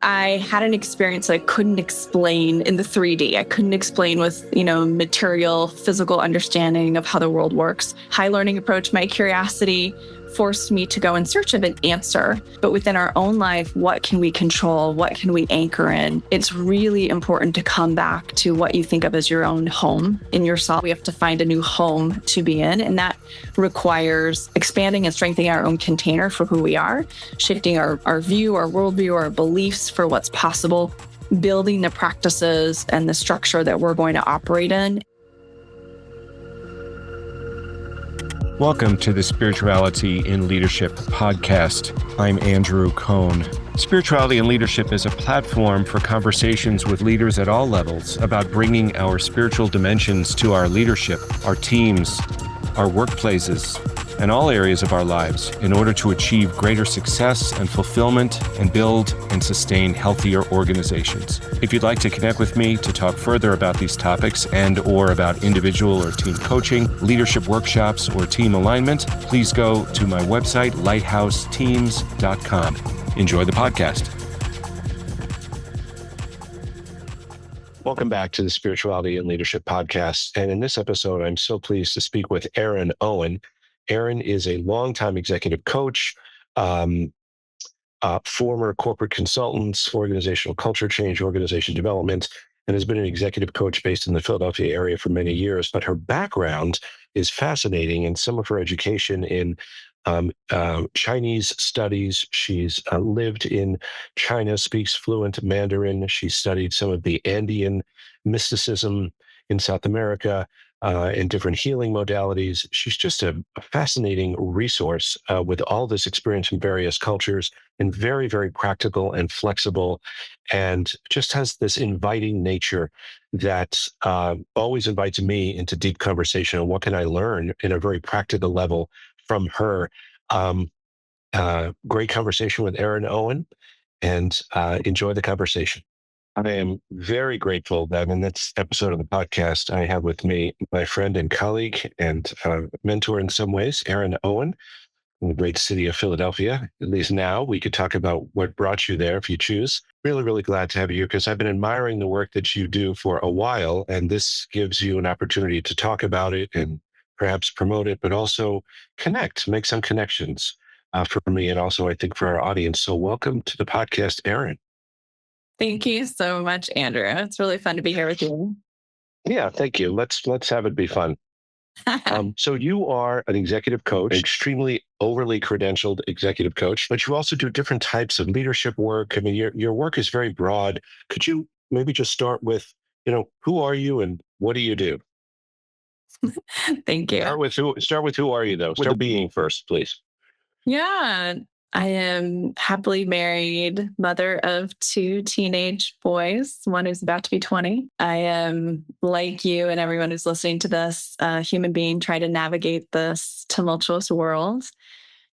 I had an experience that I couldn't explain in the 3D. I couldn't explain with, material, physical understanding of how the world works. High learning approach, my curiosity forced me to go in search of an answer. But within our own life, what can we control? What can we anchor in? It's really important to come back to what you think of as your own home in yourself. We have to find a new home to be in. And that requires expanding and strengthening our own container for who we are, shifting our view, our worldview, our beliefs for what's possible, building the practices and the structure that we're going to operate in. Welcome to the Spirituality in Leadership podcast. I'm Andrew Cohn. Spirituality in Leadership is a platform for conversations with leaders at all levels about bringing our spiritual dimensions to our leadership, our teams, our workplaces, and all areas of our lives in order to achieve greater success and fulfillment and build and sustain healthier organizations. If you'd like to connect with me to talk further about these topics and or about individual or team coaching, leadership workshops, or team alignment, please go to my website, lighthouseteams.com. Enjoy the podcast. Welcome back to the Spirituality and Leadership podcast. And in this episode, I'm so pleased to speak with Erin Owen. Erin is a longtime executive coach, former corporate consultant, organizational culture change, organization development, and has been an executive coach based in the Philadelphia area for many years. But her background is fascinating, and some of her education in Chinese studies. She's lived in China, speaks fluent Mandarin. She studied some of the Andean mysticism in South America, and different healing modalities. She's just a fascinating resource with all this experience in various cultures, and very, very practical and flexible, and just has this inviting nature that always invites me into deep conversation on what can I learn in a very practical level from her. Great conversation with Erin Owen, and enjoy the conversation. I am very grateful that in this episode of the podcast, I have with me my friend and colleague and mentor in some ways, Erin Owen, in the great city of Philadelphia. At least now we could talk about what brought you there if you choose. Really, really glad to have you here because I've been admiring the work that you do for a while, and this gives you an opportunity to talk about it and perhaps promote it, but also connect, make some connections for me and also I think for our audience. So welcome to the podcast, Erin. Thank you so much, Andrew. It's really fun to be here with you. Yeah, thank you. Let's have it be fun. So you are an executive coach, extremely overly credentialed executive coach, but you also do different types of leadership work. I mean, your work is very broad. Could you maybe just start with, who are you and what do you do? Thank you. Start with who are you though? Start with the being first, please. Yeah, I am happily married, mother of 2 teenage boys, one who's about to be 20. I am, like you and everyone who's listening to this, a human being trying to navigate this tumultuous world.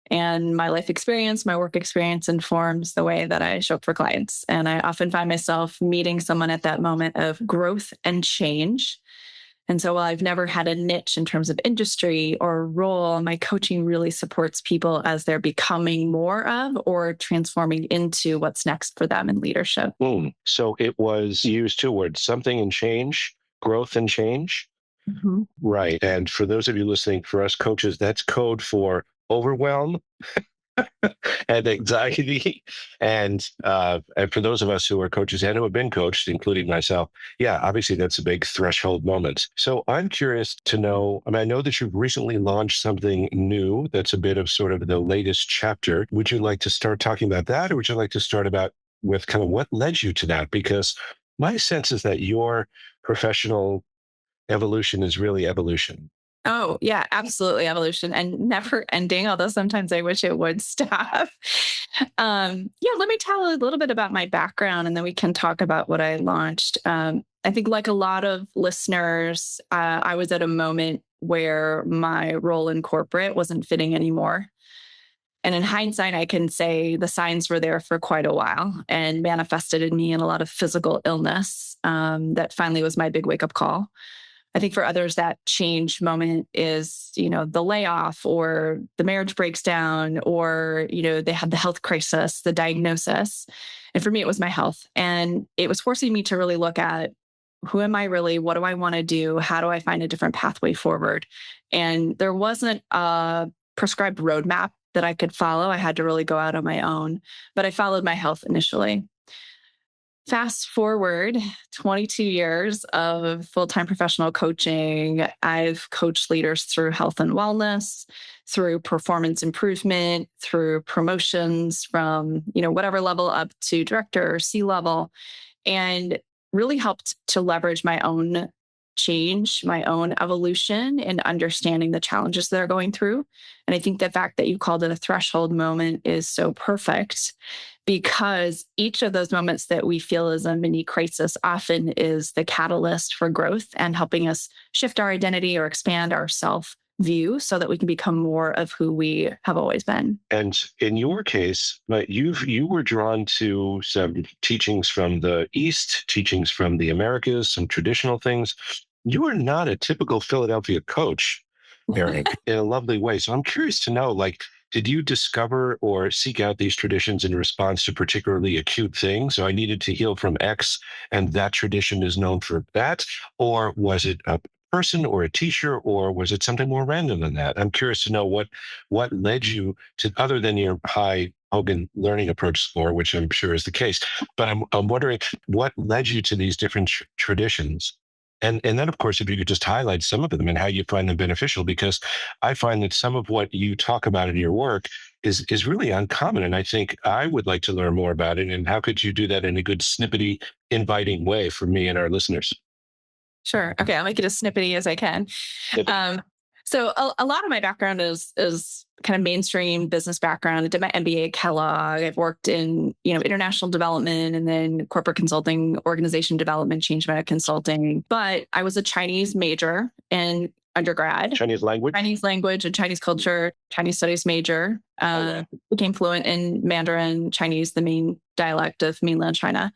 And my life experience, my work experience informs the way that I show up for clients. And I often find myself meeting someone at that moment of growth and change. And so while I've never had a niche in terms of industry or role, my coaching really supports people as they're becoming more of or transforming into what's next for them in leadership. So it was, you used 2 words, something and change, growth and change. Mm-hmm. Right. And for those of you listening, for us coaches, that's code for overwhelm and anxiety. And for those of us who are coaches and who have been coached, including myself, yeah, obviously that's a big threshold moment. So I'm curious to know, I know that you've recently launched something new that's a bit of sort of the latest chapter. Would you like to start talking about that, or would you like to start with kind of what led you to that? Because my sense is that your professional evolution is really evolution. Oh, yeah, absolutely. Evolution and never ending, although sometimes I wish it would stop. Let me tell a little bit about my background and then we can talk about what I launched. I think like a lot of listeners, I was at a moment where my role in corporate wasn't fitting anymore. And in hindsight, I can say the signs were there for quite a while and manifested in me in a lot of physical illness. That finally was my big wake-up call. I think for others, that change moment is, the layoff or the marriage breaks down or, they had the health crisis, the diagnosis. And for me, it was my health. And it was forcing me to really look at who am I really? What do I want to do? How do I find a different pathway forward? And there wasn't a prescribed roadmap that I could follow. I had to really go out on my own, but I followed my health initially. Fast forward 22 years of full time professional coaching. I've coached leaders through health and wellness, through performance improvement, through promotions from, whatever level up to director or C level, and really helped to leverage my own change, my own evolution, and understanding the challenges they're going through. And I think the fact that you called it a threshold moment is so perfect because each of those moments that we feel is a mini crisis often is the catalyst for growth and helping us shift our identity or expand our self view so that we can become more of who we have always been. And in your case, you were drawn to some teachings from the East, teachings from the Americas, some traditional things. You are not a typical Philadelphia coach, Erin, in a lovely way. So I'm curious to know, did you discover or seek out these traditions in response to particularly acute things? So I needed to heal from X, and that tradition is known for that, or was it a person or a teacher, or was it something more random than that? I'm curious to know what led you to, other than your high Hogan learning approach score, which I'm sure is the case. But I'm wondering what led you to these different traditions. And then, of course, if you could just highlight some of them and how you find them beneficial, because I find that some of what you talk about in your work is really uncommon. And I think I would like to learn more about it. And how could you do that in a good, snippety, inviting way for me and our listeners? Sure. Okay, I'll make it as snippety as I can. Um, so a lot of my background is kind of mainstream business background. I did my MBA at Kellogg. I've worked in international development and then corporate consulting, organization development, change management consulting. But I was a Chinese major in undergrad. Chinese language and Chinese culture, Chinese studies major. Became fluent in Mandarin, Chinese, the main dialect of mainland China.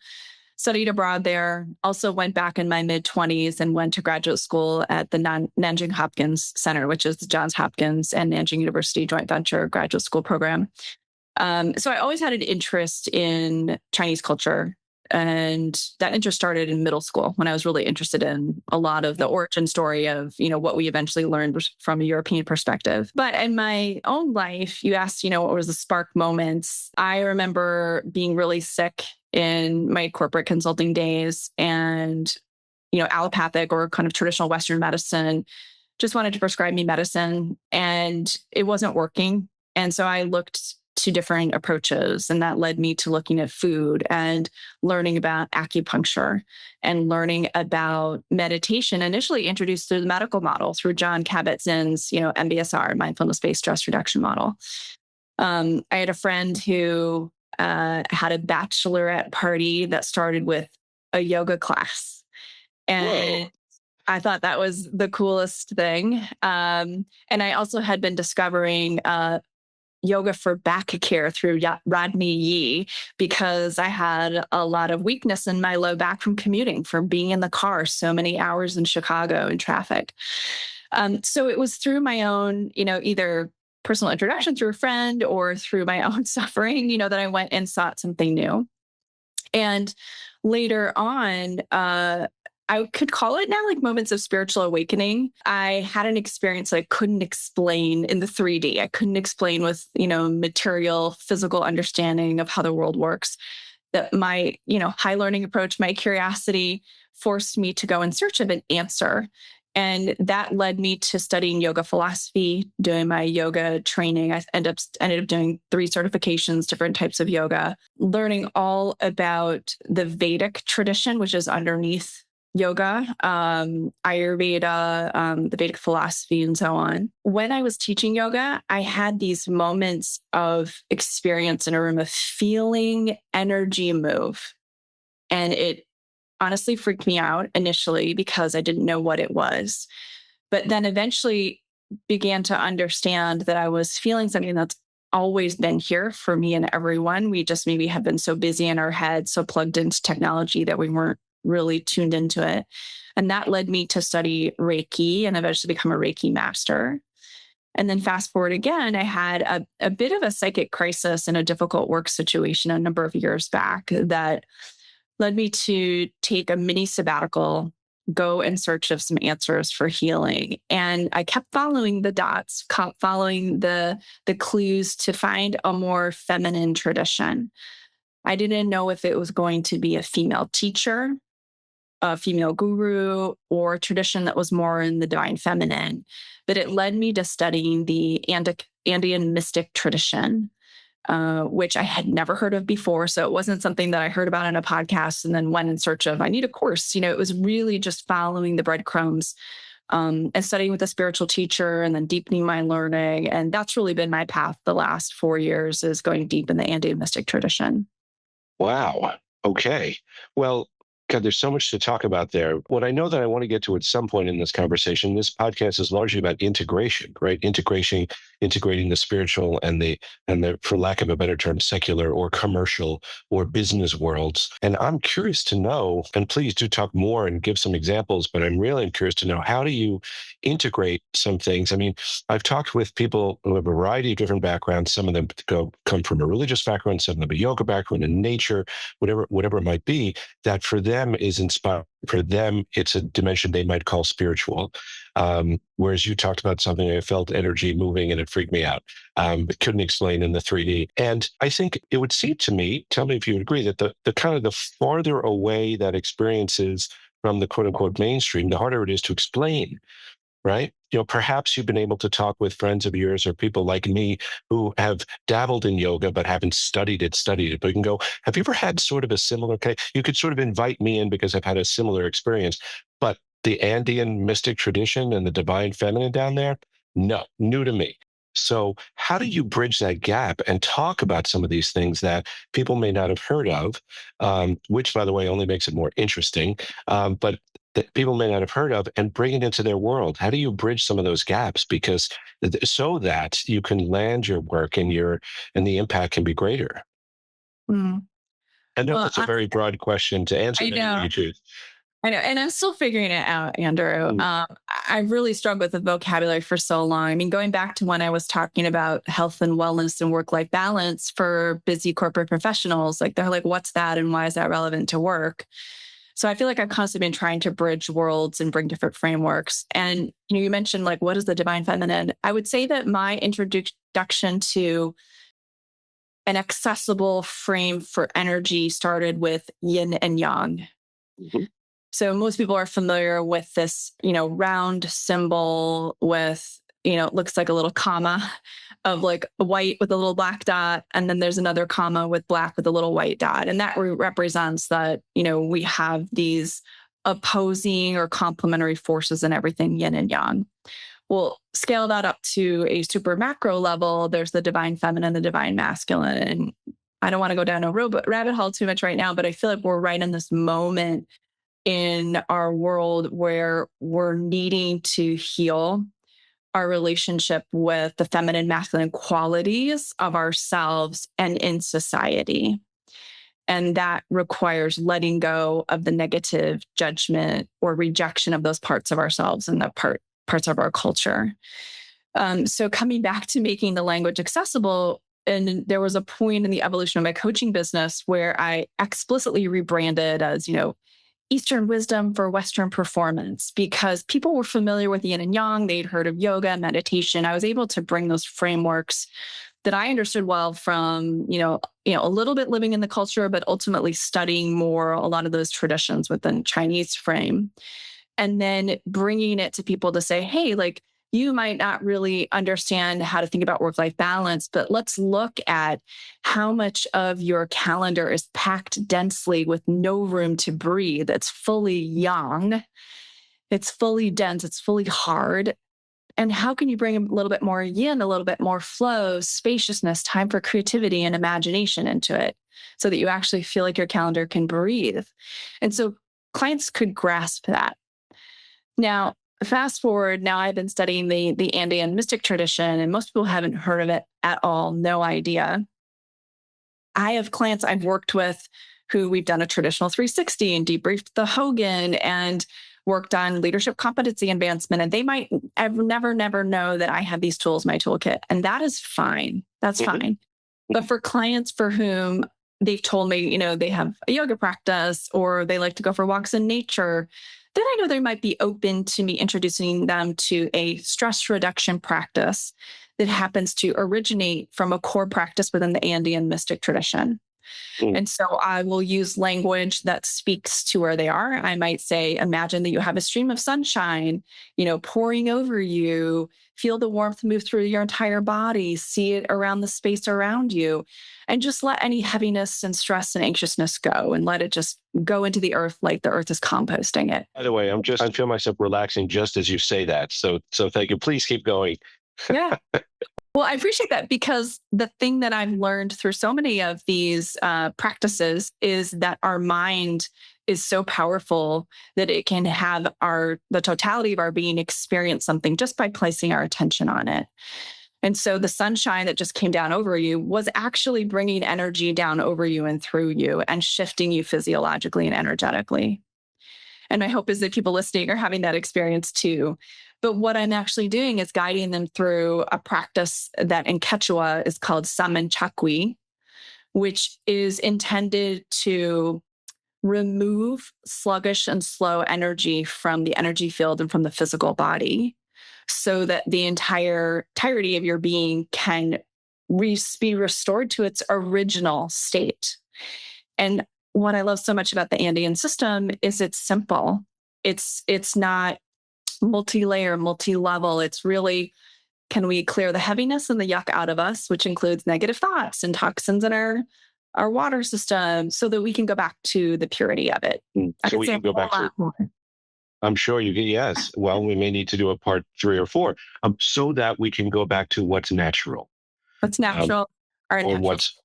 Studied abroad there, also went back in my mid-20s and went to graduate school at the Nanjing Hopkins Center, which is the Johns Hopkins and Nanjing University joint venture graduate school program. So I always had an interest in Chinese culture. And that interest started in middle school when I was really interested in a lot of the origin story of, what we eventually learned from a European perspective. But in my own life, you asked, what was the spark moments? I remember being really sick in my corporate consulting days and, allopathic or kind of traditional Western medicine just wanted to prescribe me medicine and it wasn't working. And so I looked to different approaches. And that led me to looking at food and learning about acupuncture and learning about meditation, initially introduced through the medical model through John Kabat-Zinn's, MBSR, mindfulness-based stress reduction model. I had a friend who had a bachelorette party that started with a yoga class. And whoa. I thought that was the coolest thing. And I also had been discovering yoga for back care through Rodney Yee because I had a lot of weakness in my low back from commuting, from being in the car so many hours in Chicago in traffic. So it was through my own, either personal introduction through a friend or through my own suffering, that I went and sought something new. And later on, I could call it now like moments of spiritual awakening. I had an experience that I couldn't explain in the 3D. I couldn't explain with, material, physical understanding of how the world works. That my, high learning approach, my curiosity forced me to go in search of an answer. And that led me to studying yoga philosophy, doing my yoga training. I ended up doing 3 certifications, different types of yoga, learning all about the Vedic tradition, which is underneath yoga, Ayurveda, the Vedic philosophy, and so on. When I was teaching yoga, I had these moments of experience in a room of feeling energy move. And it honestly freaked me out initially because I didn't know what it was. But then eventually began to understand that I was feeling something that's always been here for me and everyone. We just maybe have been so busy in our head, so plugged into technology that we weren't really tuned into it. And that led me to study Reiki and eventually become a Reiki master. And then fast forward again, I had a bit of a psychic crisis in a difficult work situation a number of years back that led me to take a mini sabbatical, go in search of some answers for healing. And I kept following the dots, kept following the clues to find a more feminine tradition. I didn't know if it was going to be a female teacher, a female guru, or a tradition that was more in the divine feminine. But it led me to studying the Andean mystic tradition, which I had never heard of before. So it wasn't something that I heard about in a podcast and then went in search of, I need a course. It was really just following the breadcrumbs, and studying with a spiritual teacher and then deepening my learning. And that's really been my path the last 4 years, is going deep in the Andean mystic tradition. Wow. Okay. Well, God, there's so much to talk about there. What I know that I want to get to at some point in this conversation, this podcast is largely about integration, right? Integrating the spiritual and the, for lack of a better term, secular or commercial or business worlds. And I'm curious to know, and please do talk more and give some examples, but I'm really curious to know, how do you integrate some things? I mean, I've talked with people who have a variety of different backgrounds. Some of them come from a religious background, some of them a yoga background, in nature, whatever it might be, that for them is inspiring. For them, it's a dimension they might call spiritual. Whereas you talked about something, I felt energy moving and it freaked me out. But couldn't explain in the 3D. And I think it would seem to me, tell me if you would agree, that the kind of the farther away that experience is from the quote unquote mainstream, the harder it is to explain, right? Perhaps you've been able to talk with friends of yours or people like me who have dabbled in yoga but haven't studied it. But you can go, have you ever had sort of a similar case? You could sort of invite me in because I've had a similar experience. But the Andean mystic tradition and the divine feminine down there, no, new to me. So how do you bridge that gap and talk about some of these things that people may not have heard of, which, by the way, only makes it more interesting, but that people may not have heard of, and bring it into their world? How do you bridge some of those gaps? Because so that you can land your work and the impact can be greater. Mm. I know Well, that's a very broad question to answer. I Any way know. you choose. I know. And I'm still figuring it out, Andrew. Mm. I really struggled with the vocabulary for so long. I mean, going back to when I was talking about health and wellness and work-life balance for busy corporate professionals, like they're like, what's that? And why is that relevant to work? So I feel like I've constantly been trying to bridge worlds and bring different frameworks. And you mentioned, like, what is the divine feminine? I would say that my introduction to an accessible frame for energy started with yin and yang. Mhm. So most people are familiar with this, round symbol with, it looks like a little comma of like white with a little black dot. And then there's another comma with black with a little white dot. And that represents that, we have these opposing or complementary forces in everything, yin and yang. Well, scale that up to a super macro level. There's the divine feminine, the divine masculine. And I don't want to go down a rabbit hole too much right now, but I feel like we're right in this moment in our world where we're needing to heal our relationship with the feminine, masculine qualities of ourselves and in society. And that requires letting go of the negative judgment or rejection of those parts of ourselves and the parts of our culture. So coming back to making the language accessible, and there was a point in the evolution of my coaching business where I explicitly rebranded as, Eastern wisdom for Western performance, because people were familiar with yin and yang. They'd heard of yoga, meditation. I was able to bring those frameworks that I understood well from, a little bit living in the culture, but ultimately studying more a lot of those traditions within Chinese frame. And then bringing it to people to say, hey, like, you might not really understand how to think about work-life balance, but let's look at how much of your calendar is packed densely with no room to breathe. It's fully yang, it's fully dense, it's fully hard. And how can you bring a little bit more yin, a little bit more flow, spaciousness, time for creativity and imagination into it so that you actually feel like your calendar can breathe? And so clients could grasp that. Now, fast forward, now I've been studying the Andean mystic tradition, and most people haven't heard of it at all, no idea. I have clients I've worked with who we've done a traditional 360 and debriefed the Hogan and worked on leadership competency advancement. And they might never know that I have these tools in my toolkit. And that is fine. That's fine. But for clients for whom they've told me, they have a yoga practice or they like to go for walks in nature, then I know they might be open to me introducing them to a stress reduction practice that happens to originate from a core practice within the Andean mystic tradition. And so I will use language that speaks to where they are. I might say, imagine that you have a stream of sunshine, pouring over you. Feel the warmth move through your entire body, see it around the space around you, and just let any heaviness and stress and anxiousness go and let it just go into the earth like the earth is composting it. By the way, I feel myself relaxing just as you say that. So thank you. Please keep going. Yeah. Well, I appreciate that because the thing that I've learned through so many of these practices is that our mind is so powerful that it can have the totality of our being experience something just by placing our attention on it. And so the sunshine that just came down over you was actually bringing energy down over you and through you and shifting you physiologically and energetically. And my hope is that people listening are having that experience too. But what I'm actually doing is guiding them through a practice that in Quechua is called Samen Chakwi, which is intended to remove sluggish and slow energy from the energy field and from the physical body so that the entirety of your being can be restored to its original state. And what I love so much about the Andean system is it's simple. It's not multi-layer, multi-level. It's really, can we clear the heaviness and the yuck out of us, which includes negative thoughts and toxins in our water system so that we can go back to the purity of it. So we can go back to, I'm sure you can, yes. Well, we may need to do a part 3 or 4 so that we can go back to what's natural. What's natural, what's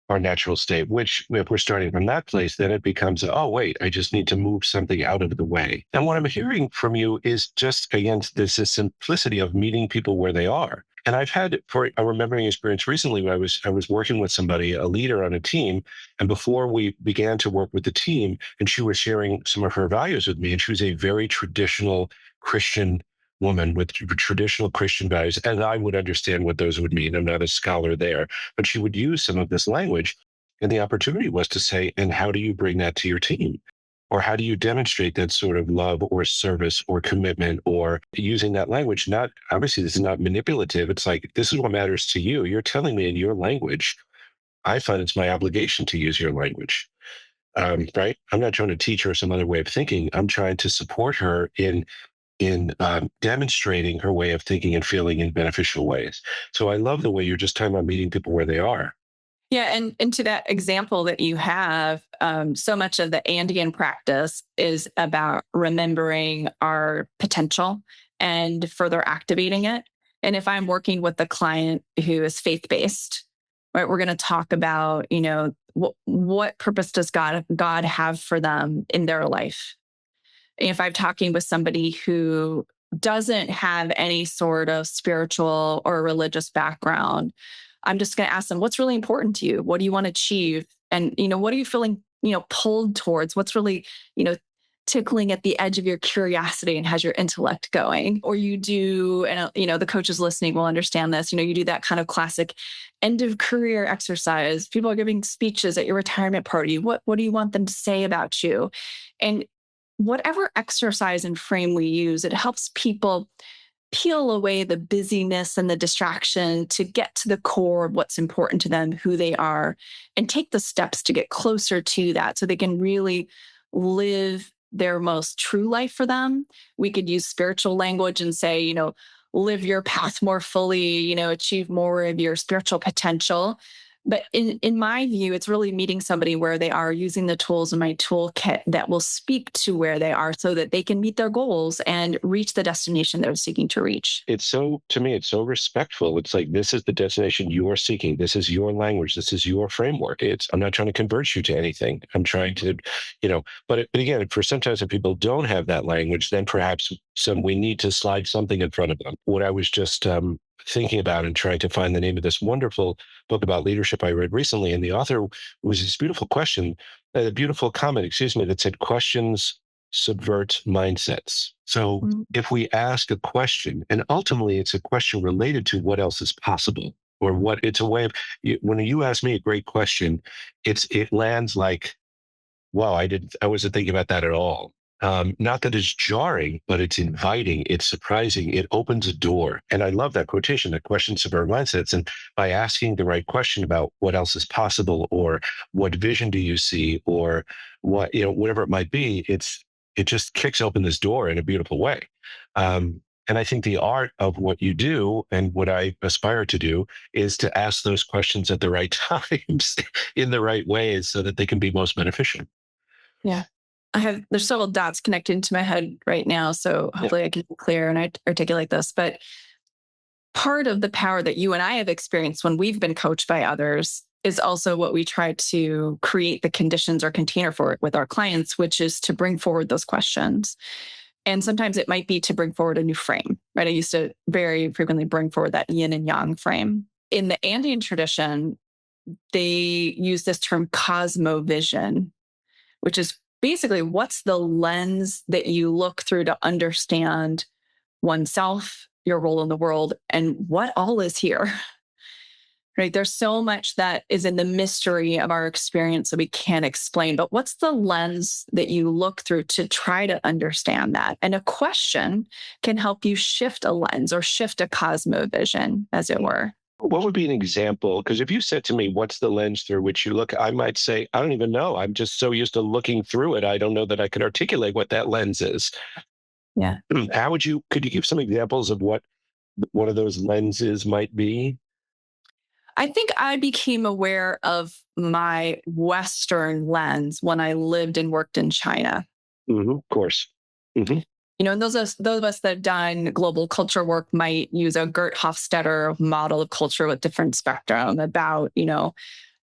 our natural state, which if we're starting from that place, then it becomes, oh, wait, I just need to move something out of the way. And what I'm hearing from you is just, again, this simplicity of meeting people where they are. And I've had for a remembering experience recently where I was working with somebody, a leader on a team. And before we began to work with the team, and she was sharing some of her values with me, and she was a very traditional Christian woman with traditional Christian values, and I would understand what those would mean. I'm not a scholar there, but she would use some of this language. And the opportunity was to say, and how do you bring that to your team? Or how do you demonstrate that sort of love or service or commitment or using that language? Not, obviously, this is not manipulative. It's like, this is what matters to you. You're telling me in your language. I find it's my obligation to use your language. Right? I'm not trying to teach her some other way of thinking. I'm trying to support her in demonstrating her way of thinking and feeling in beneficial ways. So I love the way you're just talking about meeting people where they are. Yeah. And to that example that you have, so much of the Andean practice is about remembering our potential and further activating it. And if I'm working with a client who is faith-based, right, we're going to talk about, what purpose does God have for them in their life? If I'm talking with somebody who doesn't have any sort of spiritual or religious background, I'm just going to ask them, what's really important to you? What do you want to achieve? And, what are you feeling, pulled towards? What's really, tickling at the edge of your curiosity and has your intellect going? Or you do, and, the coaches listening will understand this, you do that kind of classic end of career exercise. People are giving speeches at your retirement party. What do you want them to say about you? And whatever exercise and frame we use, it helps people peel away the busyness and the distraction to get to the core of what's important to them, who they are, and take the steps to get closer to that so they can really live their most true life for them. We could use spiritual language and say, live your path more fully, achieve more of your spiritual potential. But in my view, it's really meeting somebody where they are, using the tools in my toolkit that will speak to where they are so that they can meet their goals and reach the destination they're seeking to reach. To me, it's so respectful. It's like, this is the destination you are seeking. This is your language. This is your framework. I'm not trying to convert you to anything. I'm trying to, but again, for sometimes if people don't have that language, then perhaps we need to slide something in front of them. What I was just thinking about and trying to find the name of this wonderful book about leadership I read recently. And the author was this beautiful question, a beautiful comment, excuse me, that said, questions subvert mindsets. So Mm, if we ask a question, and ultimately it's a question related to what else is possible, or what it's a way of, when you ask me a great question, it lands like, wow, I wasn't thinking about that at all. Not that it's jarring, but it's inviting, it's surprising, it opens a door. And I love that quotation, that questions of our mindsets. And by asking the right question about what else is possible, or what vision do you see, or what, whatever it might be, it just kicks open this door in a beautiful way. And I think the art of what you do and what I aspire to do is to ask those questions at the right times in the right ways so that they can be most beneficial. yeah. There's several dots connected into my head right now. So Yeah. hopefully I can be clear and I articulate this. But part of the power that you and I have experienced when we've been coached by others is also what we try to create the conditions or container for it with our clients, which is to bring forward those questions. And sometimes it might be to bring forward a new frame, right? I used to very frequently bring forward that yin and yang frame. In the Andean tradition, they use this term cosmovision, which is basically what's the lens that you look through to understand oneself, your role in the world, and what all is here. Right? There's so much that is in the mystery of our experience that we can't explain. But what's the lens that you look through to try to understand that? And a question can help you shift a lens or shift a cosmovision, as it were. What would be an example? Because if you said to me, what's the lens through which you look? I might say, I don't even know. I'm just so used to looking through it. I don't know that I could articulate what that lens is. Yeah. Could you give some examples of what one of those lenses might be? I think I became aware of my Western lens when I lived and worked in China. Of course. Hmm. And those of us that have done global culture work might use a Gert Hofstadter model of culture with different spectrum about,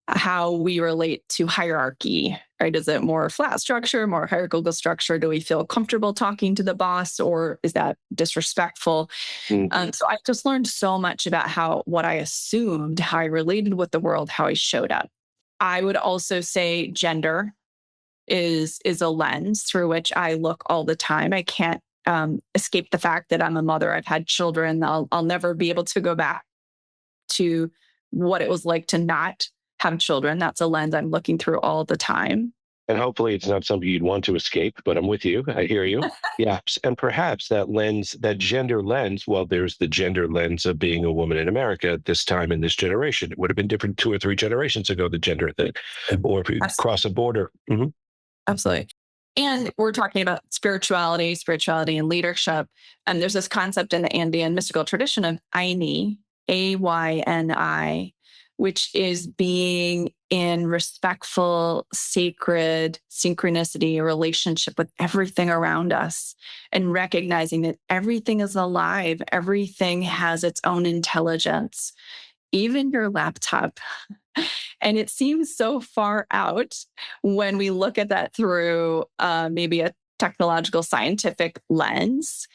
how we relate to hierarchy, right? Is it more flat structure, more hierarchical structure? Do we feel comfortable talking to the boss, or is that disrespectful? Hmm. So I just learned so much about what I assumed, how I related with the world, how I showed up. I would also say gender is a lens through which I look all the time. I can't escape the fact that I'm a mother. I've had children. I'll never be able to go back to what it was like to not have children. That's a lens I'm looking through all the time. And hopefully it's not something you'd want to escape, but I'm with you. I hear you. Yeah. And perhaps that lens, that gender lens, well, there's the gender lens of being a woman in America at this time in this generation. It would have been different 2 or 3 generations ago, the gender thing, or if you cross a border. Hmm. Absolutely. And we're talking about spirituality and leadership. And there's this concept in the Andean mystical tradition of Ayni, Ayni, which is being in respectful, sacred synchronicity, a relationship with everything around us, and recognizing that everything is alive, everything has its own intelligence, even your laptop. And it seems so far out when we look at that through maybe a technological scientific lens.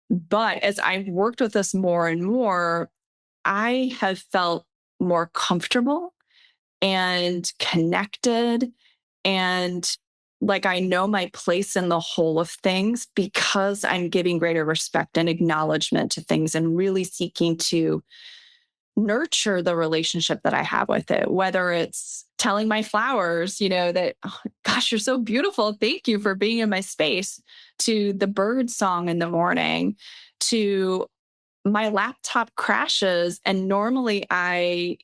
But as I've worked with this more and more, I have felt more comfortable and connected and like I know my place in the whole of things because I'm giving greater respect and acknowledgement to things and really seeking to nurture the relationship that I have with it, whether it's telling my flowers, that, oh, gosh, you're so beautiful. Thank you for being in my space, to the bird song in the morning, to my laptop crashes. And normally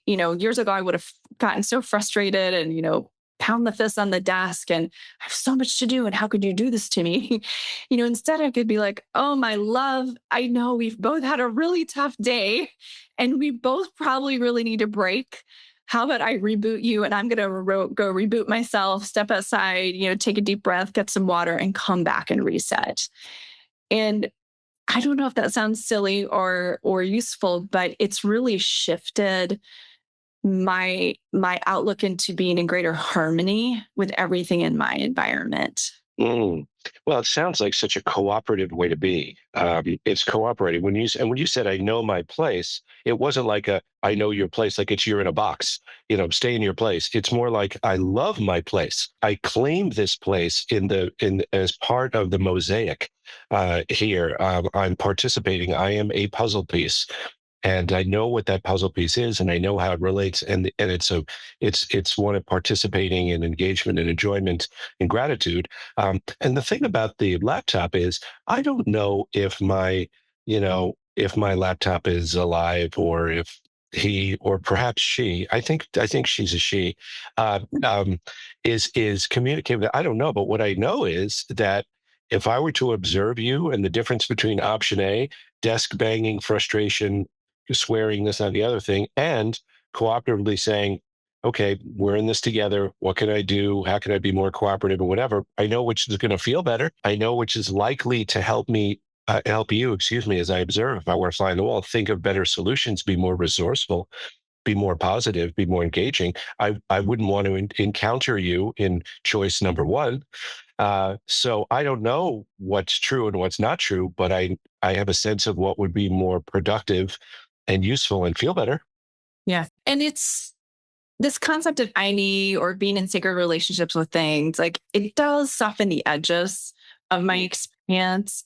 years ago, I would have gotten so frustrated and, pound the fist on the desk and I have so much to do. And how could you do this to me? Instead I could be like, oh, my love, I know we've both had a really tough day and we both probably really need a break. How about I reboot you and I'm going to go reboot myself, step outside, take a deep breath, get some water and come back and reset. And I don't know if that sounds silly or useful, but it's really shifted my outlook into being in greater harmony with everything in my environment. Mm. Well, it sounds like such a cooperative way to be. It's cooperating. When you said "I know my place," it wasn't like a "I know your place," like it's you're in a box. Stay in your place. It's more like I love my place. I claim this place in as part of the mosaic here. I'm participating. I am a puzzle piece, and I know what that puzzle piece is, and I know how it relates, and it's one of participating and engagement and enjoyment and gratitude. And the thing about the laptop is, I don't know if my laptop is alive, or if he, or perhaps she. I think she's a she. Is communicating. I don't know, but what I know is that if I were to observe you and the difference between option A, desk banging, frustration, swearing, this, and the other thing, and cooperatively saying, okay, we're in this together. What can I do? How can I be more cooperative or whatever? I know which is going to feel better. I know which is likely to help you, excuse me, as I observe, if I were flying the wall, think of better solutions, be more resourceful, be more positive, be more engaging. I wouldn't want to encounter you in choice number one. So I don't know what's true and what's not true, but I have a sense of what would be more productive and useful and feel better. Yeah. And it's this concept of Ayni or being in sacred relationships with things, like it does soften the edges of my experience.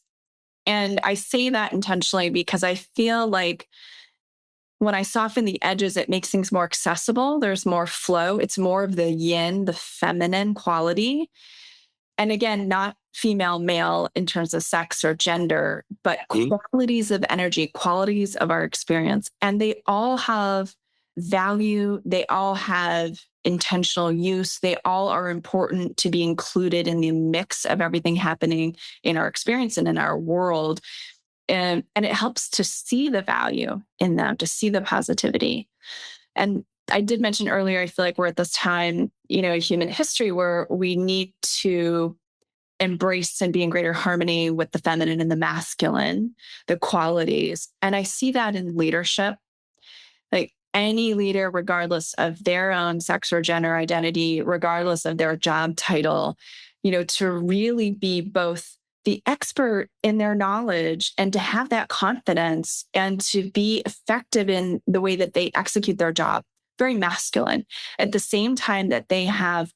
And I say that intentionally because I feel like when I soften the edges, it makes things more accessible. There's more flow. It's more of the yin, the feminine quality. And again, not female, male in terms of sex or gender, but Mhm. qualities of energy, qualities of our experience. And they all have value. They all have intentional use. They all are important to be included in the mix of everything happening in our experience and in our world. And it helps to see the value in them, to see the positivity. And I did mention earlier, I feel like we're at this time, in human history where we need to embrace and be in greater harmony with the feminine and the masculine, the qualities. And I see that in leadership, like any leader, regardless of their own sex or gender identity, regardless of their job title, to really be both the expert in their knowledge and to have that confidence and to be effective in the way that they execute their job, very masculine. At the same time that they have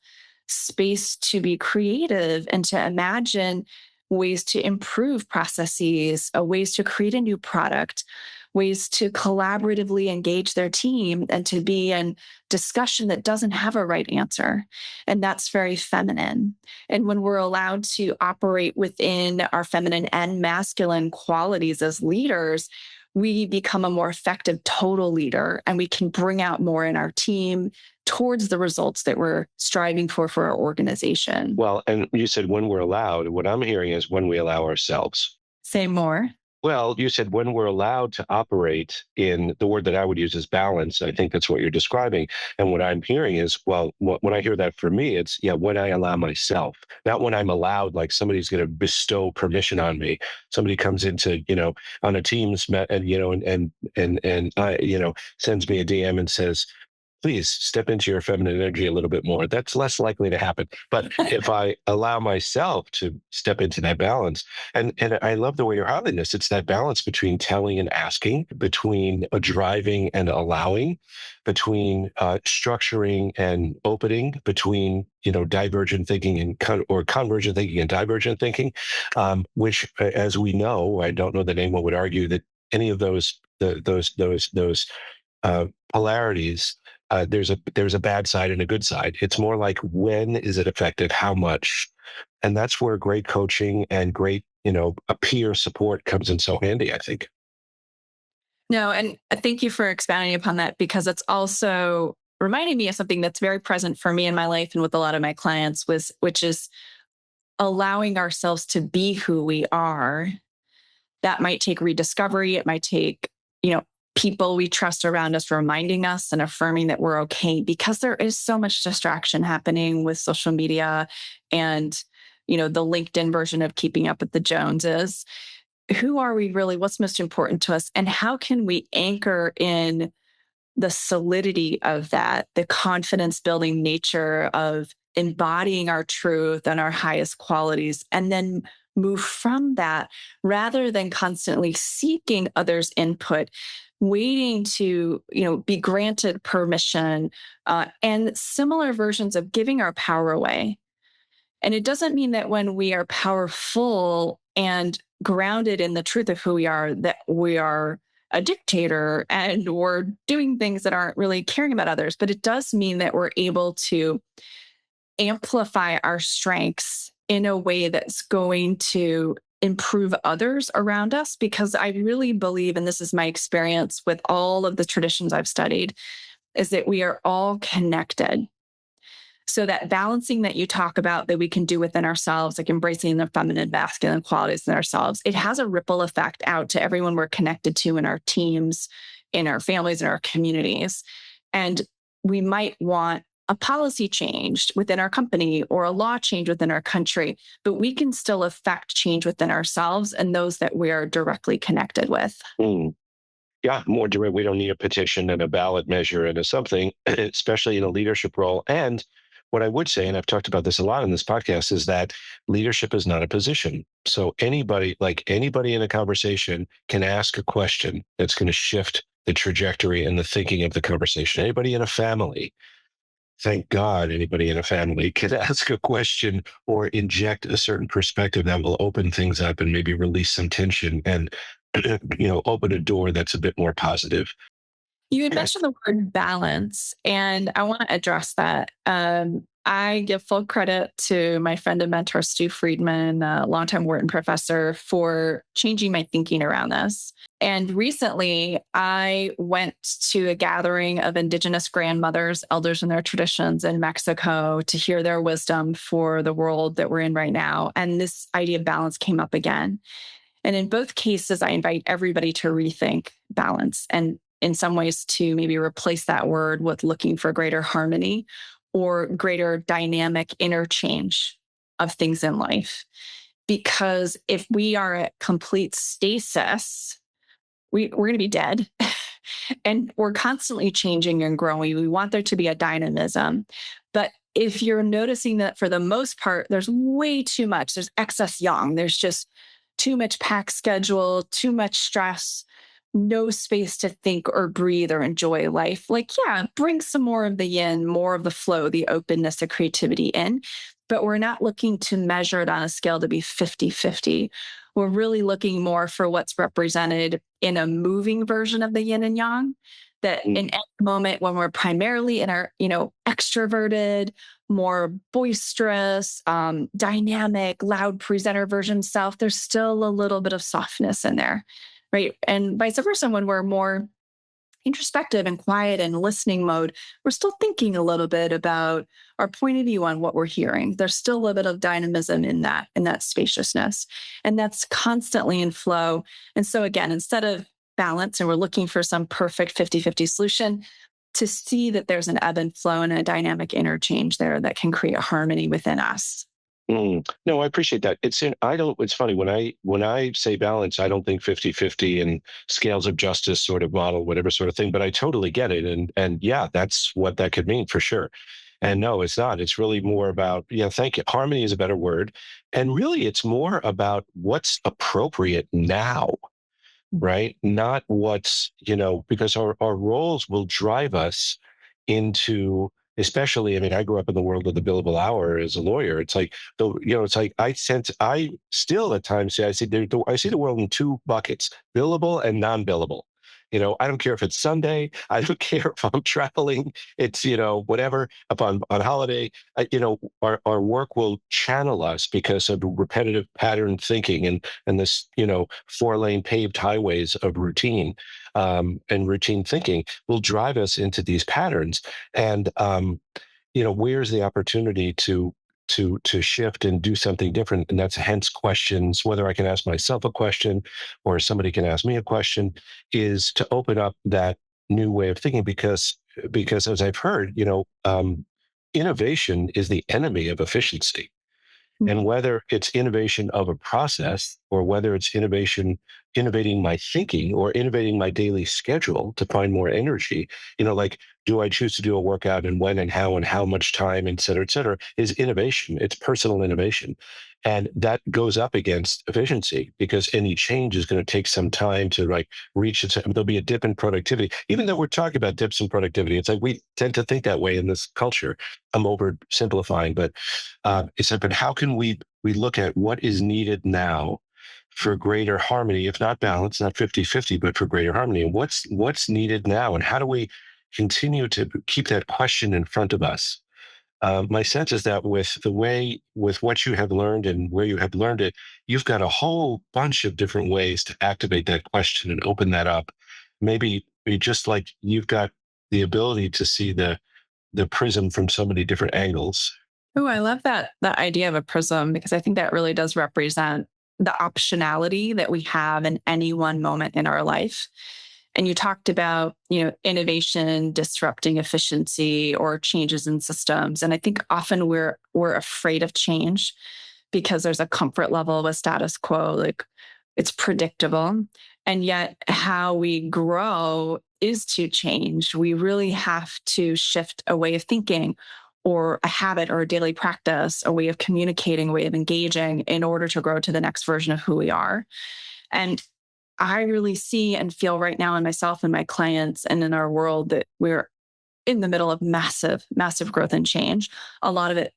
space to be creative and to imagine ways to improve processes, ways to create a new product, ways to collaboratively engage their team and to be in discussion that doesn't have a right answer. And that's very feminine. And when we're allowed to operate within our feminine and masculine qualities as leaders, we become a more effective total leader and we can bring out more in our team towards the results that we're striving for our organization. Well, and you said when we're allowed. What I'm hearing is when we allow ourselves. Say more. Well, you said when we're allowed to operate in the word that I would use is balance. I think that's what you're describing. And what I'm hearing is, well, when I hear that for me, it's, yeah, when I allow myself, not when I'm allowed, like somebody's going to bestow permission on me. Somebody comes into, on a Teams and, and I, sends me a DM and says, please step into your feminine energy a little bit more. That's less likely to happen. But if I allow myself to step into that balance, and I love the way you're highlighting this, it's that balance between telling and asking, between driving and allowing, between structuring and opening, between divergent thinking and or convergent thinking and divergent thinking, which, as we know, I don't know that anyone would argue that any of those polarities, there's a bad side and a good side. It's more like, when is it effective? How much? And that's where great coaching and great, a peer support comes in so handy, I think. No, and thank you for expounding upon that because it's also reminding me of something that's very present for me in my life and with a lot of my clients which is allowing ourselves to be who we are. That might take rediscovery. It might take, people we trust around us reminding us and affirming that we're okay because there is so much distraction happening with social media and, the LinkedIn version of keeping up with the Joneses. Who are we really? What's most important to us? And how can we anchor in the solidity of that, the confidence building nature of embodying our truth and our highest qualities, and then move from that rather than constantly seeking others' input, waiting to, be granted permission, and similar versions of giving our power away. And it doesn't mean that when we are powerful and grounded in the truth of who we are, that we are a dictator and we're doing things that aren't really caring about others. But it does mean that we're able to amplify our strengths in a way that's going to improve others around us. Because I really believe, and this is my experience with all of the traditions I've studied, is that we are all connected. So that balancing that you talk about that we can do within ourselves, like embracing the feminine, masculine qualities in ourselves, it has a ripple effect out to everyone we're connected to in our teams, in our families, in our communities. And we might want a policy changed within our company or a law change within our country, but we can still affect change within ourselves and those that we are directly connected with. Mm. Yeah, more direct. We don't need a petition and a ballot measure and a something, especially in a leadership role. And what I would say, and I've talked about this a lot in this podcast, is that leadership is not a position. So anybody in a conversation can ask a question that's going to shift the trajectory and the thinking of the conversation. Anybody in a family, thank God, anybody in a family can ask a question or inject a certain perspective that will open things up and maybe release some tension and open a door that's a bit more positive. You had mentioned the word balance, and I want to address that. I give full credit to my friend and mentor, Stu Friedman, a longtime Wharton professor, for changing my thinking around this. And recently, I went to a gathering of Indigenous grandmothers, elders in their traditions in Mexico, to hear their wisdom for the world that we're in right now. And this idea of balance came up again. And in both cases, I invite everybody to rethink balance and in some ways to maybe replace that word with looking for greater harmony or greater dynamic interchange of things in life. Because if we are at complete stasis, we're going to be dead. And we're constantly changing and growing. We want there to be a dynamism. But if you're noticing that for the most part, there's way too much, there's excess yang, there's just too much packed schedule, too much stress, no space to think or breathe or enjoy life. Like, yeah, bring some more of the yin, more of the flow, the openness, the creativity in. But we're not looking to measure it on a scale to be 50-50. We're really looking more for what's represented in a moving version of the yin and yang. That in any moment when we're primarily in our, extroverted, more boisterous, dynamic, loud presenter version self, there's still a little bit of softness in there, right? And vice versa, when we're more introspective and quiet and listening mode, we're still thinking a little bit about our point of view on what we're hearing. There's still a little bit of dynamism in that spaciousness. And that's constantly in flow. And so again, instead of balance and we're looking for some perfect 50-50 solution, to see that there's an ebb and flow and a dynamic interchange there that can create harmony within us. No, I appreciate that. It's funny when I say balance, I don't think 50-50 and scales of justice sort of model, whatever sort of thing, but I totally get it. And yeah, that's what that could mean for sure. And no, it's not. It's really more about, yeah, thank you. Harmony is a better word. And really it's more about what's appropriate now, right? Not what's, because our roles will drive us into, especially, I mean, I grew up in the world of the billable hour as a lawyer. It's like, I still at times say, I see the world in two buckets, billable and non-billable. I don't care if it's Sunday. I don't care if I'm traveling. It's, whatever, upon on holiday, our work will channel us because of repetitive pattern thinking and this, 4-lane paved highways of routine, and routine thinking will drive us into these patterns. And, where's the opportunity to shift and do something different? And that's hence questions, whether I can ask myself a question or somebody can ask me a question, is to open up that new way of thinking because as I've heard, innovation is the enemy of efficiency. And whether it's innovation of a process or whether it's innovating my thinking or innovating my daily schedule to find more energy, like do I choose to do a workout and when and how much time, et cetera, is innovation. It's personal innovation. And that goes up against efficiency because any change is going to take some time to like reach its, there'll be a dip in productivity. Even though we're talking about dips in productivity, it's like we tend to think that way in this culture. I'm oversimplifying, but it's like, but how can we look at what is needed now for greater harmony, if not balance, not 50-50, but for greater harmony? And what's needed now? And how do we continue to keep that question in front of us? My sense is that with what you have learned and where you have learned it, you've got a whole bunch of different ways to activate that question and open that up. Maybe just like you've got the ability to see the prism from so many different angles. Oh, I love that idea of a prism because I think that really does represent the optionality that we have in any one moment in our life. And you talked about, innovation disrupting efficiency or changes in systems. And I think often we're afraid of change because there's a comfort level with status quo, like it's predictable. And yet how we grow is to change. We really have to shift a way of thinking or a habit or a daily practice, a way of communicating, a way of engaging in order to grow to the next version of who we are. And I really see and feel right now in myself and my clients and in our world that we're in the middle of massive, massive growth and change. A lot of it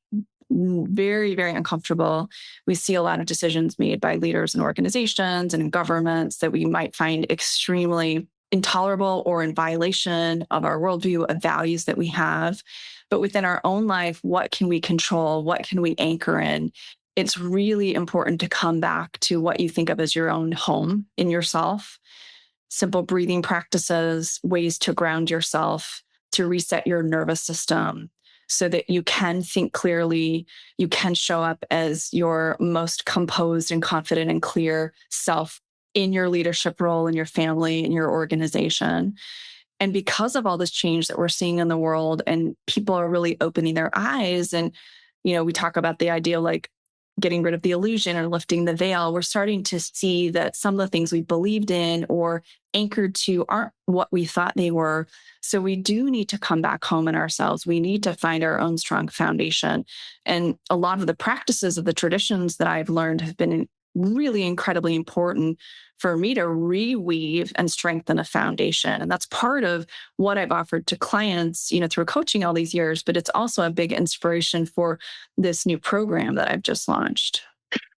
very, very uncomfortable. We see a lot of decisions made by leaders and organizations and governments that we might find extremely intolerable or in violation of our worldview, of values that we have. But within our own life, what can we control? What can we anchor in? It's really important to come back to what you think of as your own home in yourself. Simple breathing practices, ways to ground yourself, to reset your nervous system so that you can think clearly, you can show up as your most composed and confident and clear self in your leadership role, in your family, in your organization. And because of all this change that we're seeing in the world and people are really opening their eyes and, we talk about the idea like getting rid of the illusion or lifting the veil, we're starting to see that some of the things we believed in or anchored to aren't what we thought they were. So we do need to come back home in ourselves. We need to find our own strong foundation. And a lot of the practices of the traditions that I've learned have been really incredibly important for me to reweave and strengthen a foundation. And that's part of what I've offered to clients, through coaching all these years, but it's also a big inspiration for this new program that I've just launched.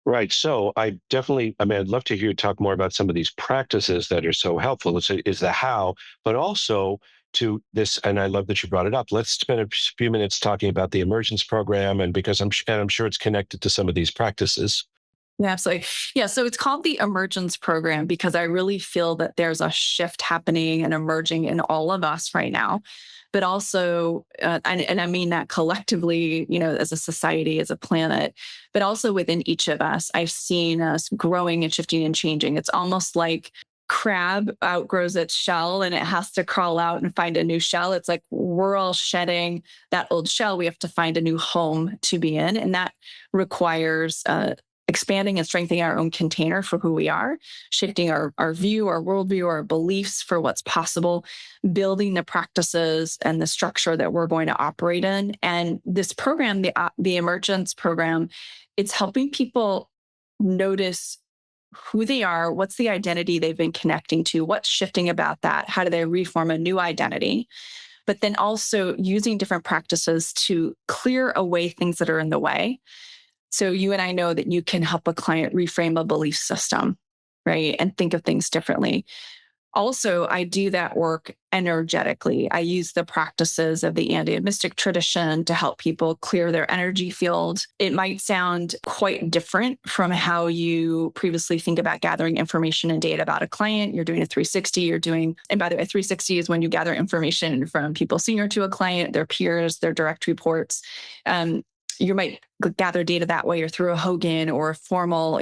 Right. So I'd love to hear you talk more about some of these practices that are so helpful. Is the how, but also to this, and I love that you brought it up. Let's spend a few minutes talking about the Emergence program, and because I'm sure it's connected to some of these practices. Yeah, absolutely. Yeah, so it's called the Emergence program because I really feel that there's a shift happening and emerging in all of us right now, but also, and I mean that collectively, as a society, as a planet, but also within each of us. I've seen us growing and shifting and changing. It's almost like crab outgrows its shell and it has to crawl out and find a new shell. It's like we're all shedding that old shell. We have to find a new home to be in, and that requires expanding and strengthening our own container for who we are, shifting our view, our worldview, our beliefs for what's possible, building the practices and the structure that we're going to operate in. And this program, the Emergence program, it's helping people notice who they are, what's the identity they've been connecting to, what's shifting about that, how do they reform a new identity, but then also using different practices to clear away things that are in the way. So you and I know that you can help a client reframe a belief system, right? And think of things differently. Also, I do that work energetically. I use the practices of the Andean mystic tradition to help people clear their energy field. It might sound quite different from how you previously think about gathering information and data about a client. You're doing a 360, and by the way, 360 is when you gather information from people senior to a client, their peers, their direct reports. You might gather data that way or through a Hogan or a formal,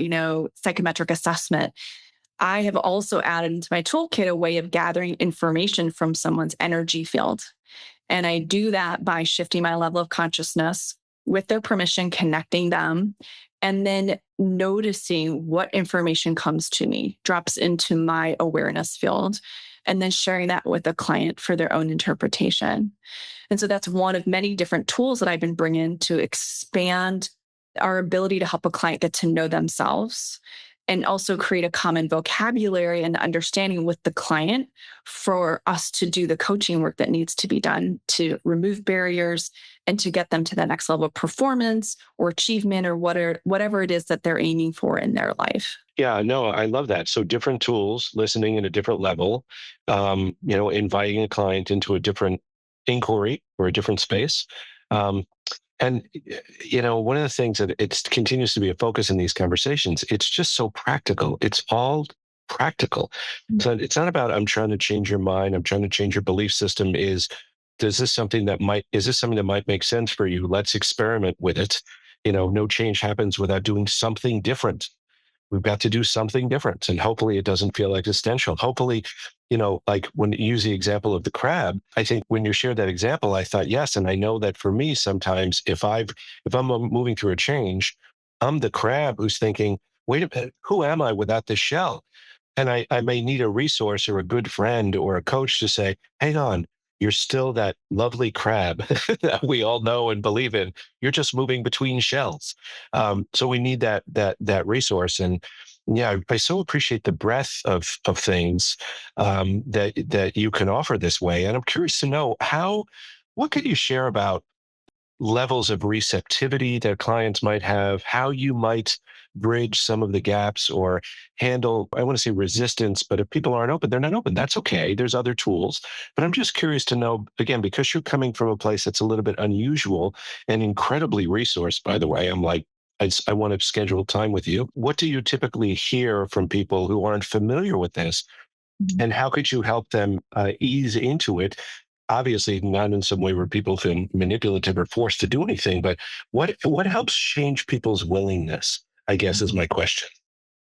psychometric assessment. I have also added into my toolkit a way of gathering information from someone's energy field. And I do that by shifting my level of consciousness with their permission, connecting them, and then noticing what information comes to me, drops into my awareness field. and then sharing that with the client for their own interpretation. And so that's one of many different tools that I've been bringing to expand our ability to help a client get to know themselves and also create a common vocabulary and understanding with the client for us to do the coaching work that needs to be done to remove barriers and to get them to the next level of performance or achievement or whatever it is that they're aiming for in their life. Yeah, no, I love that. So different tools, listening at a different level, inviting a client into a different inquiry or a different space. Um, and one of the things that it continues to be a focus in these conversations, it's just so practical. It's all practical. So it's not about I'm trying to change your mind, I'm trying to change your belief system. Is this something that might make sense for you? Let's experiment with it. No change happens without doing something different. We've got to do something different. And hopefully it doesn't feel existential. Hopefully, like when you use the example of the crab, I think when you shared that example, I thought, yes. And I know that for me, sometimes if I'm moving through a change, I'm the crab who's thinking, wait a minute, who am I without this shell? And I may need a resource or a good friend or a coach to say, hang on, you're still that lovely crab that we all know and believe in. You're just moving between shells. So we need that resource. And yeah, I so appreciate the breadth of things that you can offer this way. And I'm curious to know what could you share about levels of receptivity that clients might have, how you might bridge some of the gaps or handle, I want to say resistance, but if people aren't open, they're not open. That's okay. There's other tools. But I'm just curious to know, again, because you're coming from a place that's a little bit unusual and incredibly resourced, by the way, I'm like, I want to schedule time with you. What do you typically hear from people who aren't familiar with this? And how could you help them ease into it? Obviously, not in some way where people feel manipulative or forced to do anything, but what helps change people's willingness, I guess is my question,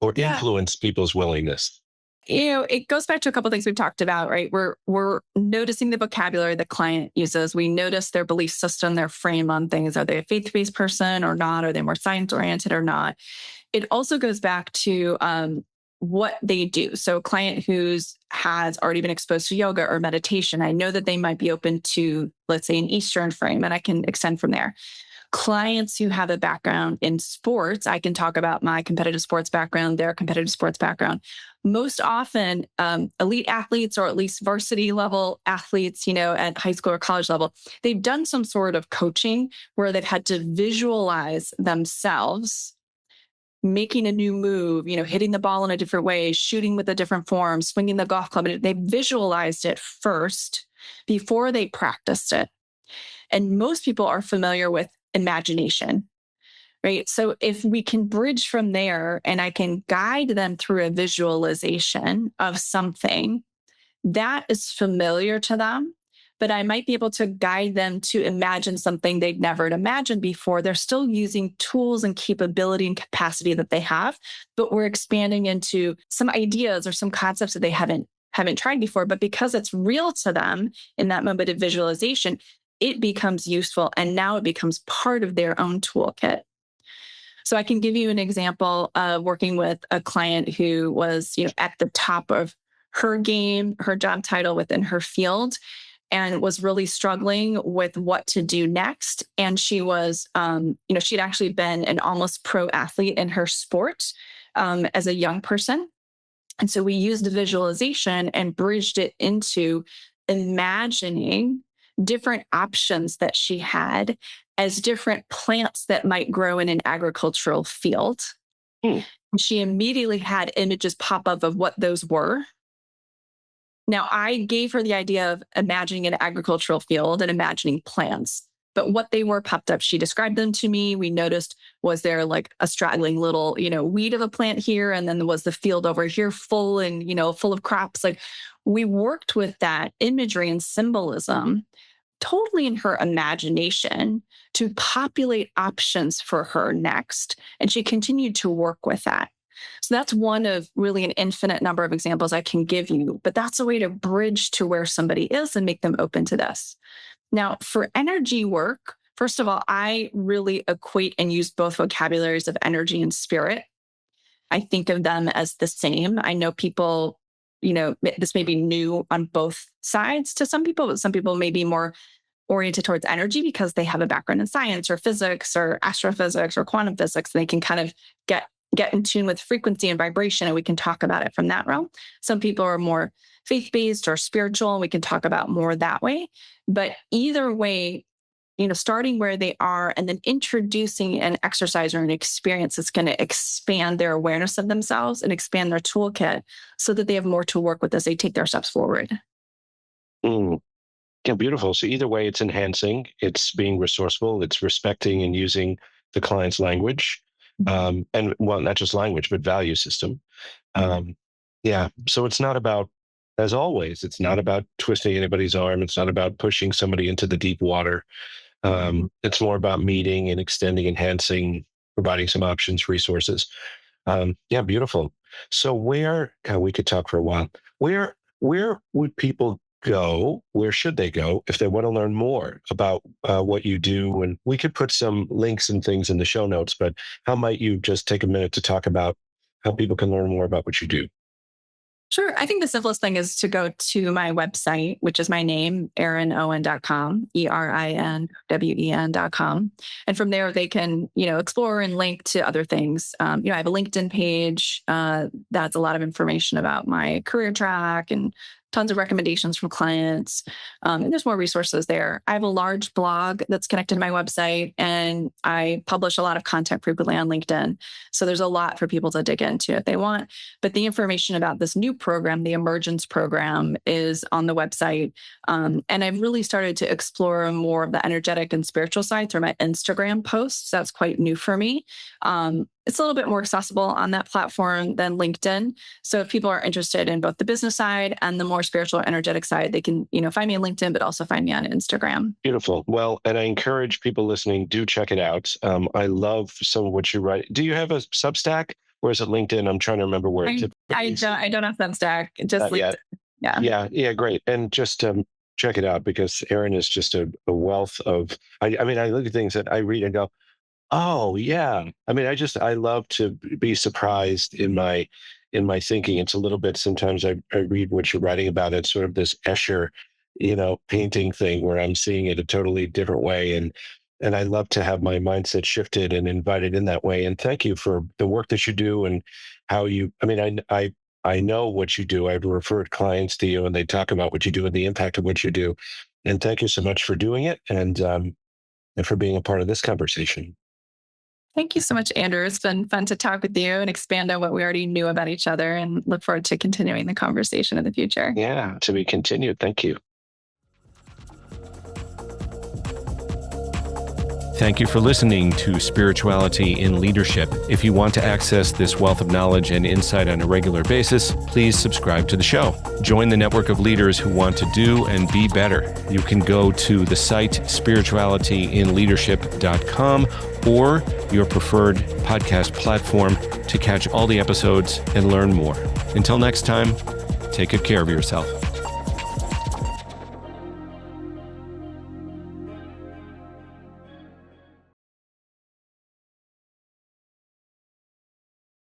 or Yeah. influence people's willingness. It goes back to a couple of things we've talked about, right? We're noticing the vocabulary the client uses. We notice their belief system, their frame on things. Are they a faith-based person or not? Are they more science-oriented or not? It also goes back to what they do. So a client who's has already been exposed to yoga or meditation, I know that they might be open to, let's say, an Eastern frame, and I can extend from there. Clients who have a background in sports, I can talk about my competitive sports background, their competitive sports background. Most often, elite athletes or at least varsity level athletes, at high school or college level, they've done some sort of coaching where they've had to visualize themselves making a new move, hitting the ball in a different way, shooting with a different form, swinging the golf club. They visualized it first before they practiced it. And most people are familiar with imagination, right? So if we can bridge from there and I can guide them through a visualization of something that is familiar to them, but I might be able to guide them to imagine something they'd never imagined before. They're still using tools and capability and capacity that they have, but we're expanding into some ideas or some concepts that they haven't tried before. But because it's real to them in that moment of visualization, it becomes useful and now it becomes part of their own toolkit. So I can give you an example of working with a client who was, at the top of her game, her job title within her field, and was really struggling with what to do next. And she was, she'd actually been an almost pro athlete in her sport as a young person. And so we used the visualization and bridged it into imagining different options that she had as different plants that might grow in an agricultural field. Hmm. She immediately had images pop up of what those were. Now, I gave her the idea of imagining an agricultural field and imagining plants, but what they were popped up. She described them to me. We noticed, was there like a straggling little, weed of a plant here? And then there was the field over here full and, full of crops. Like we worked with that imagery and symbolism totally in her imagination to populate options for her next. And she continued to work with that. So that's one of really an infinite number of examples I can give you, but that's a way to bridge to where somebody is and make them open to this. Now, for energy work, first of all, I really equate and use both vocabularies of energy and spirit. I think of them as the same. I know people this may be new on both sides to some people, but some people may be more oriented towards energy because they have a background in science or physics or astrophysics or quantum physics. And they can kind of get in tune with frequency and vibration, and we can talk about it from that realm. Some people are more faith-based or spiritual, and we can talk about more that way. But either way, starting where they are and then introducing an exercise or an experience that's going to expand their awareness of themselves and expand their toolkit so that they have more to work with as they take their steps forward. Mm. Yeah, beautiful. So either way, it's enhancing, it's being resourceful, it's respecting and using the client's language. And well, not just language, but value system. Yeah. So it's not about, as always, it's not about twisting anybody's arm. It's not about pushing somebody into the deep water. It's more about meeting and extending, enhancing, providing some options, resources. Yeah, beautiful. So God, we could talk for a while. Where would people go? Where should they go if they want to learn more about what you do? And we could put some links and things in the show notes, but how might you just take a minute to talk about how people can learn more about what you do? Sure. I think the simplest thing is to go to my website, which is my name, erinowen.com, ERINWEN.com. And from there, they can, explore and link to other things. I have a LinkedIn page that's a lot of information about my career track and tons of recommendations from clients. And there's more resources there. I have a large blog that's connected to my website, and I publish a lot of content frequently on LinkedIn. So there's a lot for people to dig into if they want. But the information about this new program, the Emergence program, is on the website. And I've really started to explore more of the energetic and spiritual side through my Instagram posts. That's quite new for me. It's a little bit more accessible on that platform than LinkedIn. So if people are interested in both the business side and the more spiritual, energetic side, they can, find me on LinkedIn, but also find me on Instagram. Beautiful. Well, and I encourage people listening, do check it out. I love some of what you write. Do you have a Substack, or is it LinkedIn? I'm trying to remember where it I don't have Substack, just LinkedIn. Yeah. Yeah. Great. And just check it out, because Erin is just a wealth of, I look at things that I read and go, oh yeah. I love to be surprised in my thinking. It's a little bit, sometimes I read what you're writing about. It's sort of this Escher, painting thing where I'm seeing it a totally different way. And I love to have my mindset shifted and invited in that way. And thank you for the work that you do and how I know what you do. I've referred clients to you, and they talk about what you do and the impact of what you do. And thank you so much for doing it, and for being a part of this conversation. Thank you so much, Andrew. It's been fun to talk with you and expand on what we already knew about each other, and look forward to continuing the conversation in the future. Yeah, to be continued. Thank you. Thank you for listening to Spirituality in Leadership. If you want to access this wealth of knowledge and insight on a regular basis, please subscribe to the show. Join the network of leaders who want to do and be better. You can go to the site spiritualityinleadership.com or your preferred podcast platform to catch all the episodes and learn more. Until next time, take good care of yourself.